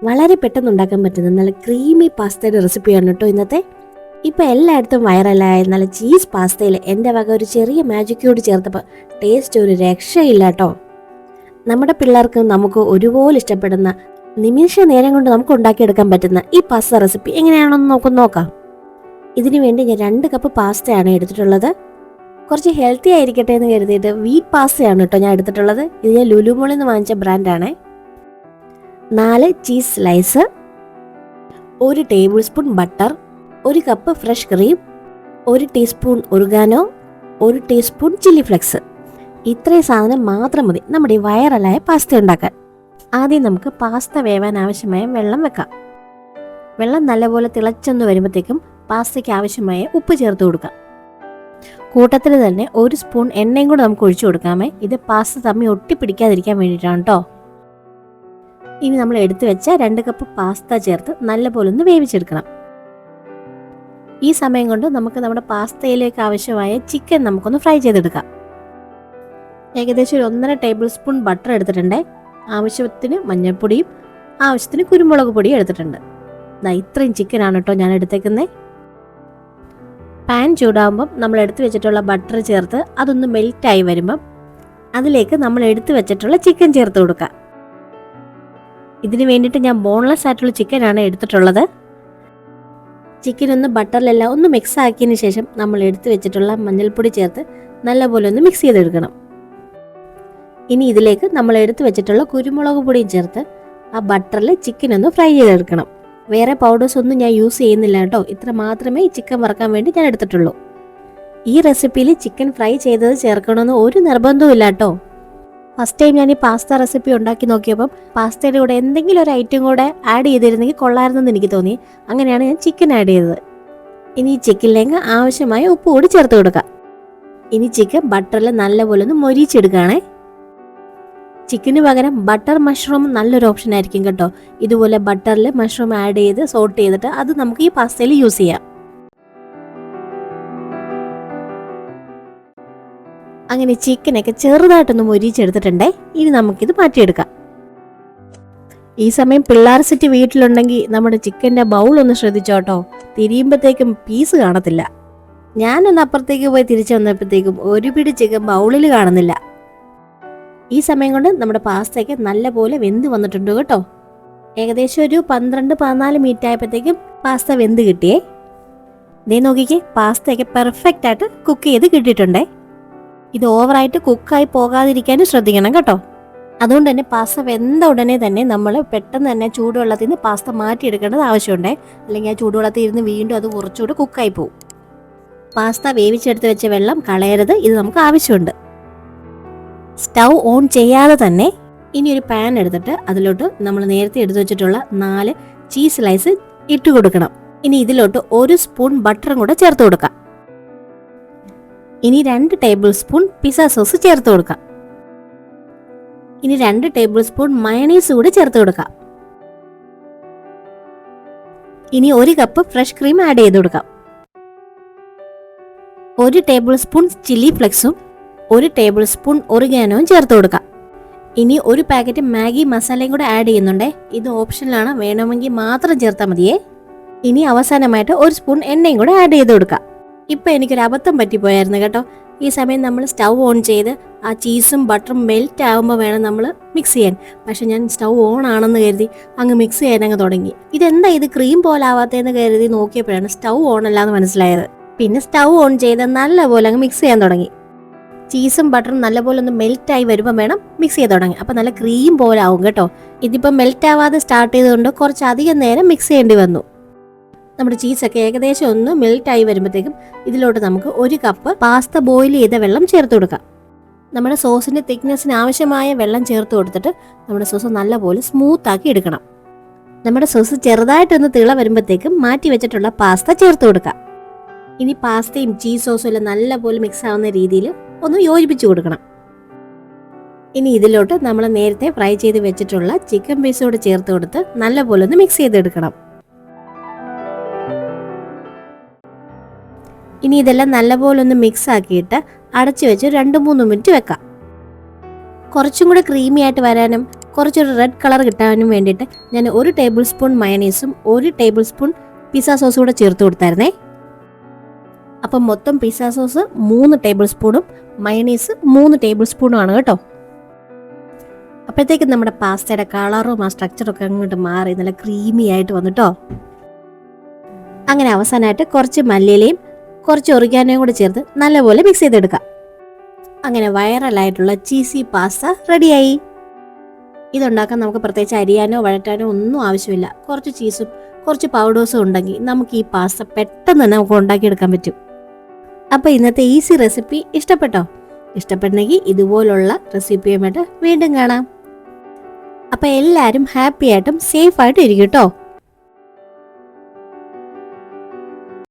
വളരെ പെട്ടെന്ന് ഉണ്ടാക്കാൻ പറ്റുന്ന നല്ല ക്രീമി പാസ്തയുടെ റെസിപ്പിയാണ് കേട്ടോ ഇന്നത്തെ. ഇപ്പം എല്ലായിടത്തും വൈറലായ നല്ല ചീസ് പാസ്തയിൽ എൻ്റെ വക ഒരു ചെറിയ മാജിക് ക്യൂബ് ചേർത്തപ്പോൾ ടേസ്റ്റ് ഒരു രക്ഷയില്ല കേട്ടോ. നമ്മുടെ പിള്ളേർക്ക് നമുക്ക് ഒരുപോലെ ഇഷ്ടപ്പെടുന്ന നിമിഷ നേരം കൊണ്ട് നമുക്ക് ഉണ്ടാക്കിയെടുക്കാൻ പറ്റുന്ന ഈ പാസ്ത റെസിപ്പി എങ്ങനെയാണെന്ന് നോക്കാം. ഇതിനു വേണ്ടി ഞാൻ 2 കപ്പ് പാസ്തയാണ് എടുത്തിട്ടുള്ളത്. കുറച്ച് ഹെൽത്തി ആയിരിക്കട്ടെ എന്ന് കരുതിയിട്ട് വീറ്റ് പാസ്തയാണ് കേട്ടോ ഞാൻ എടുത്തിട്ടുള്ളത്. ഇത് ഞാൻ ലുലുമോളിൽ നിന്ന് വാങ്ങിച്ച ബ്രാൻഡാണ്. 4 cheese slice, 1 table spoon butter, 1 cup fresh cream, 1 teaspoon oregano, 1 teaspoon chilli flakes. ഇത്രയും സാധനം മാത്രം മതി നമ്മുടെ ഈ വൈറലായ പാസ്ത ഉണ്ടാക്കാൻ. ആദ്യം നമുക്ക് പാസ്ത വേവാൻ ആവശ്യമായ വെള്ളം വെക്കാം. വെള്ളം നല്ലപോലെ തിളച്ചെന്ന് വരുമ്പോഴത്തേക്കും പാസ്തയ്ക്ക് ആവശ്യമായ ഉപ്പ് ചേർത്ത് കൊടുക്കാം. കൂട്ടത്തിൽ തന്നെ 1 സ്പൂൺ എണ്ണയും കൂടെ നമുക്ക് ഒഴിച്ചു കൊടുക്കാമേ. ഇത് പാസ്ത തമ്മി ഒട്ടിപ്പിടിക്കാതിരിക്കാൻ വേണ്ടിയിട്ടാണ് കേട്ടോ. ഇനി നമ്മൾ എടുത്തു വെച്ച 2 കപ്പ് പാസ്ത ചേർത്ത് നല്ലപോലെ ഒന്ന് വേവിച്ചെടുക്കണം. ഈ സമയം കൊണ്ട് നമുക്ക് നമ്മുടെ പാസ്തയിലേക്ക് ആവശ്യമായ ചിക്കൻ നമുക്കൊന്ന് ഫ്രൈ ചെയ്തെടുക്കാം. ഏകദേശം ഒരു 1.5 ടേബിൾ സ്പൂൺ ബട്ടർ എടുത്തിട്ടുണ്ട്. ആവശ്യത്തിന് മഞ്ഞൾപ്പൊടിയും ആവശ്യത്തിന് കുരുമുളക് പൊടിയും എടുത്തിട്ടുണ്ട്. ഇത്രയും ചിക്കനാണ് കേട്ടോ ഞാൻ എടുത്തേക്കുന്നത്. പാൻ ചൂടാകുമ്പം നമ്മൾ എടുത്തു വെച്ചിട്ടുള്ള ബട്ടർ ചേർത്ത് അതൊന്ന് മെൽറ്റായി വരുമ്പം അതിലേക്ക് നമ്മൾ എടുത്തു വെച്ചിട്ടുള്ള ചിക്കൻ ചേർത്ത് കൊടുക്കുക. ഇതിന് വേണ്ടിയിട്ട് ഞാൻ ബോൺലെസ് ആയിട്ടുള്ള ചിക്കനാണ് എടുത്തിട്ടുള്ളത്. ചിക്കൻ ഒന്ന് ബട്ടറിലെല്ലാം ഒന്ന് മിക്സ് ആക്കിയതിന് ശേഷം നമ്മൾ എടുത്തു വെച്ചിട്ടുള്ള മഞ്ഞൾപ്പൊടി ചേർത്ത് നല്ലപോലെ ഒന്ന് മിക്സ് ചെയ്തെടുക്കണം. ഇനി ഇതിലേക്ക് നമ്മൾ എടുത്തു വെച്ചിട്ടുള്ള കുരുമുളക് പൊടിയും ചേർത്ത് ആ ബട്ടറിൽ ചിക്കൻ ഒന്ന് ഫ്രൈ ചെയ്തെടുക്കണം. വേറെ പൗഡേഴ്സ് ഒന്നും ഞാൻ യൂസ് ചെയ്യുന്നില്ല കേട്ടോ. ഇത്ര മാത്രമേ ഈ ചിക്കൻ വറുക്കാൻ വേണ്ടി ഞാൻ എടുത്തിട്ടുള്ളൂ. ഈ റെസിപ്പിയിൽ ചിക്കൻ ഫ്രൈ ചെയ്തത് ചേർക്കണമെന്ന് ഒരു നിർബന്ധവും ഇല്ല കേട്ടോ. ഫസ്റ്റ് ടൈം ഞാൻ ഈ പാസ്ത റെസിപ്പി ഉണ്ടാക്കി നോക്കിയപ്പം പാസ്തയുടെ കൂടെ എന്തെങ്കിലും ഒരു ഐറ്റം കൂടെ ആഡ് ചെയ്തിരുന്നെങ്കിൽ കൊള്ളായിരുന്നെന്ന് എനിക്ക് തോന്നി. അങ്ങനെയാണ് ഞാൻ ചിക്കൻ ആഡ് ചെയ്തത്. ഇനി ഈ ചിക്കനിലേക്ക് ആവശ്യമായ ഉപ്പ് കൂടി ചേർത്ത് കൊടുക്കാം. ഇനി ചിക്കൻ ബട്ടറിൽ നല്ലപോലെ ഒന്ന് മൊരിച്ചെടുക്കുകയാണേ. ചിക്കന് പകരം ബട്ടർ മഷ്റൂം നല്ലൊരു ഓപ്ഷൻ ആയിരിക്കും കേട്ടോ. ഇതുപോലെ ബട്ടറിൽ മഷ്റൂം ആഡ് ചെയ്ത് സോട്ട് ചെയ്തിട്ട് അത് നമുക്ക് ഈ പാസ്തയിൽ യൂസ് ചെയ്യാം. അങ്ങനെ ചിക്കനൊക്കെ ചെറുതായിട്ടൊന്ന് മൊരിച്ചെടുത്തിട്ടുണ്ടേ. ഇനി നമുക്കിത് മാറ്റിയെടുക്കാം. ഈ സമയം പിള്ളേർ സെറ്റ് വീട്ടിലുണ്ടെങ്കിൽ നമ്മുടെ ചിക്കൻ്റെ ബൗൾ ഒന്ന് ശ്രദ്ധിച്ചോട്ടോ. തിരിയുമ്പോഴത്തേക്കും പീസ് കാണത്തില്ല. ഞാനൊന്ന് അപ്പുറത്തേക്ക് പോയി തിരിച്ചു വന്നപ്പോഴത്തേക്കും ഒരു പിടി ചിക്കൻ ബൗളിൽ കാണുന്നില്ല. ഈ സമയം കൊണ്ട് നമ്മുടെ പാസ്തയൊക്കെ നല്ലപോലെ വെന്ത് വന്നിട്ടുണ്ട് കേട്ടോ. ഏകദേശം ഒരു 12-14 മിനിറ്റ് ആയപ്പോഴത്തേക്കും പാസ്ത വെന്ത് കിട്ടിയേ. ഇതേ നോക്കിക്കേ, പാസ്തയൊക്കെ പെർഫെക്റ്റ് ആയിട്ട് കുക്ക് ചെയ്ത് കിട്ടിയിട്ടുണ്ടേ. ഇത് ഓവറായിട്ട് കുക്കായി പോകാതിരിക്കാനും ശ്രദ്ധിക്കണം കേട്ടോ. അതുകൊണ്ട് തന്നെ പാസ്ത വെന്ത ഉടനെ തന്നെ നമ്മൾ പെട്ടെന്ന് തന്നെ ചൂടുവെള്ളത്തിൽ നിന്ന് പാസ്ത മാറ്റിയെടുക്കേണ്ടത് ആവശ്യമുണ്ടേ. അല്ലെങ്കിൽ ആ ചൂടുവെള്ളത്തിൽ ഇരുന്ന് വീണ്ടും അത് കുറച്ചുകൂടി കുക്കായി പോകും. പാസ്ത വേവിച്ചെടുത്ത് വെച്ച വെള്ളം കളയരുത്. ഇത് നമുക്ക് ആവശ്യമുണ്ട്. സ്റ്റൗ ഓൺ ചെയ്യാതെ തന്നെ ഇനി ഒരു പാൻ എടുത്തിട്ട് അതിലോട്ട് നമ്മൾ നേരത്തെ എടുത്തു വെച്ചിട്ടുള്ള 4 ചീസ് സ്ലൈസ് ഇട്ട് കൊടുക്കണം. ഇനി ഇതിലോട്ട് 1 സ്പൂൺ ബട്ടറും കൂടെ ചേർത്ത് കൊടുക്കാം. ഇനി 2 ടേബിൾ സ്പൂൺ പിസ്സ സോസ് ചേർത്ത് കൊടുക്കാം. ഇനി 2 ടേബിൾ സ്പൂൺ മയണീസ് കൂടെ ചേർത്ത് കൊടുക്കാം. ഇനി 1 കപ്പ് ഫ്രഷ് ക്രീം ആഡ് ചെയ്ത് കൊടുക്കാം. 1 ടേബിൾ സ്പൂൺ ചില്ലി ഫ്ലെക്സും 1 ടേബിൾ സ്പൂൺ ഒറിഗാനോയും ചേർത്ത് കൊടുക്കാം. ഇനി 1 പാക്കറ്റ് മാഗി മസാലയും കൂടെ ആഡ് ചെയ്യുന്നുണ്ടേ. ഇത് ഓപ്ഷനിലാണ്, വേണമെങ്കിൽ മാത്രം ചേർത്താൽ മതിയേ. ഇനി അവസാനമായിട്ട് 1 സ്പൂൺ എണ്ണയും കൂടെ ആഡ് ചെയ്ത് കൊടുക്കാം. ഇപ്പം എനിക്കൊരു അബദ്ധം പറ്റിപ്പോയായിരുന്നു കേട്ടോ. ഈ സമയം നമ്മൾ സ്റ്റൗ ഓൺ ചെയ്ത് ആ ചീസും ബട്ടറും മെൽറ്റ് ആകുമ്പോൾ വേണം നമ്മൾ മിക്സ് ചെയ്യാൻ. പക്ഷെ ഞാൻ സ്റ്റൗ ഓൺ ആണെന്ന് കരുതി അങ്ങ് മിക്സ് ചെയ്യാനങ്ങ് തുടങ്ങി. ഇതെന്താ ഇത് ക്രീം പോലെ ആവാത്തതെന്ന് കരുതി നോക്കിയപ്പോഴാണ് സ്റ്റൗ ഓൺ അല്ലാന്ന് മനസ്സിലായത്. പിന്നെ സ്റ്റൗ ഓൺ ചെയ്ത് നല്ലപോലെ അങ്ങ് മിക്സ് ചെയ്യാൻ തുടങ്ങി. ചീസും ബട്ടറും നല്ലപോലെ ഒന്ന് മെൽറ്റായി വരുമ്പോൾ വേണം മിക്സ് ചെയ്ത് തുടങ്ങി. അപ്പം നല്ല ക്രീം പോലെ ആവും കേട്ടോ. ഇതിപ്പോൾ മെൽറ്റ് ആവാതെ സ്റ്റാർട്ട് ചെയ്തുകൊണ്ട് കുറച്ചധികം നേരം മിക്സ് ചെയ്യേണ്ടി വന്നു. നമ്മുടെ ചീസൊക്കെ ഏകദേശം ഒന്ന് മെൽറ്റായി വരുമ്പോഴത്തേക്കും ഇതിലോട്ട് നമുക്ക് 1 കപ്പ് പാസ്ത ബോയിൽ ചെയ്ത വെള്ളം ചേർത്ത് കൊടുക്കാം. നമ്മുടെ സോസിൻ്റെ തിക്നെസ്സിന് ആവശ്യമായ വെള്ളം ചേർത്ത് കൊടുത്തിട്ട് നമ്മുടെ സോസ് നല്ലപോലെ സ്മൂത്ത് ആക്കി എടുക്കണം. നമ്മുടെ സോസ് ചെറുതായിട്ടൊന്ന് തിള വരുമ്പോഴത്തേക്കും മാറ്റി വെച്ചിട്ടുള്ള പാസ്ത ചേർത്ത് കൊടുക്കാം. ഇനി പാസ്തയും ചീസ് സോസും എല്ലാം നല്ലപോലെ മിക്സ് ആവുന്ന രീതിയിൽ ഒന്ന് യോജിപ്പിച്ച് കൊടുക്കണം. ഇനി ഇതിലോട്ട് നമ്മൾ നേരത്തെ ഫ്രൈ ചെയ്ത് വെച്ചിട്ടുള്ള ചിക്കൻ പീസോട് ചേർത്ത് കൊടുത്ത് നല്ലപോലെ ഒന്ന് മിക്സ് ചെയ്തെടുക്കണം. ഇനി ഇതെല്ലാം നല്ലപോലെ ഒന്ന് മിക്സ് ആക്കിയിട്ട് അടച്ചു വെച്ച് 2-3 മിനിറ്റ് വെക്കാം. കുറച്ചും കൂടെ ക്രീമി ആയിട്ട് വരാനും കുറച്ചൊരു റെഡ് കളർ കിട്ടാനും വേണ്ടിയിട്ട് ഞാൻ 1 ടേബിൾ സ്പൂൺ മയണീസും 1 ടേബിൾ സ്പൂൺ പിസ്സ സോസും കൂടെ ചേർത്ത് കൊടുത്തായിരുന്നേ. അപ്പം മൊത്തം പിസ്സ സോസ് 3 ടേബിൾ സ്പൂണും മയണീസ് 3 ടേബിൾ സ്പൂണും ആണ് കേട്ടോ. അപ്പോഴത്തേക്കും നമ്മുടെ പാസ്തയുടെ കളറും ആ സ്ട്രക്ചറൊക്കെ അങ്ങോട്ട് മാറി നല്ല ക്രീമി ആയിട്ട് വന്നിട്ടോ. അങ്ങനെ അവസാനമായിട്ട് കുറച്ച് മല്ലിയിലയും കുറച്ച് ഒറിഗാനോയും കൂടെ ചേർത്ത് നല്ലപോലെ മിക്സ് ചെയ്തെടുക്കാം. അങ്ങനെ വൈറലായിട്ടുള്ള ചീസി പാസ്ത റെഡിയായി. ഇതുണ്ടാക്കാൻ നമുക്ക് പ്രത്യേകിച്ച് അരിയാനോ വഴറ്റാനോ ഒന്നും ആവശ്യമില്ല. കുറച്ച് ചീസും കുറച്ച് പൗഡേഴ്സും ഉണ്ടെങ്കിൽ നമുക്ക് ഈ പാസ്ത പെട്ടെന്ന് തന്നെ നമുക്ക് ഉണ്ടാക്കിയെടുക്കാൻ പറ്റും. അപ്പോൾ ഇന്നത്തെ ഈസി റെസിപ്പി ഇഷ്ടപ്പെട്ടോ? ഇഷ്ടപ്പെട്ടെങ്കിൽ ഇതുപോലുള്ള റെസിപ്പിയുമായിട്ട് വീണ്ടും കാണാം. അപ്പോൾ എല്ലാവരും ഹാപ്പി ആയിട്ടും സേഫ് ആയിട്ടും ഇരിക്കും കേട്ടോ.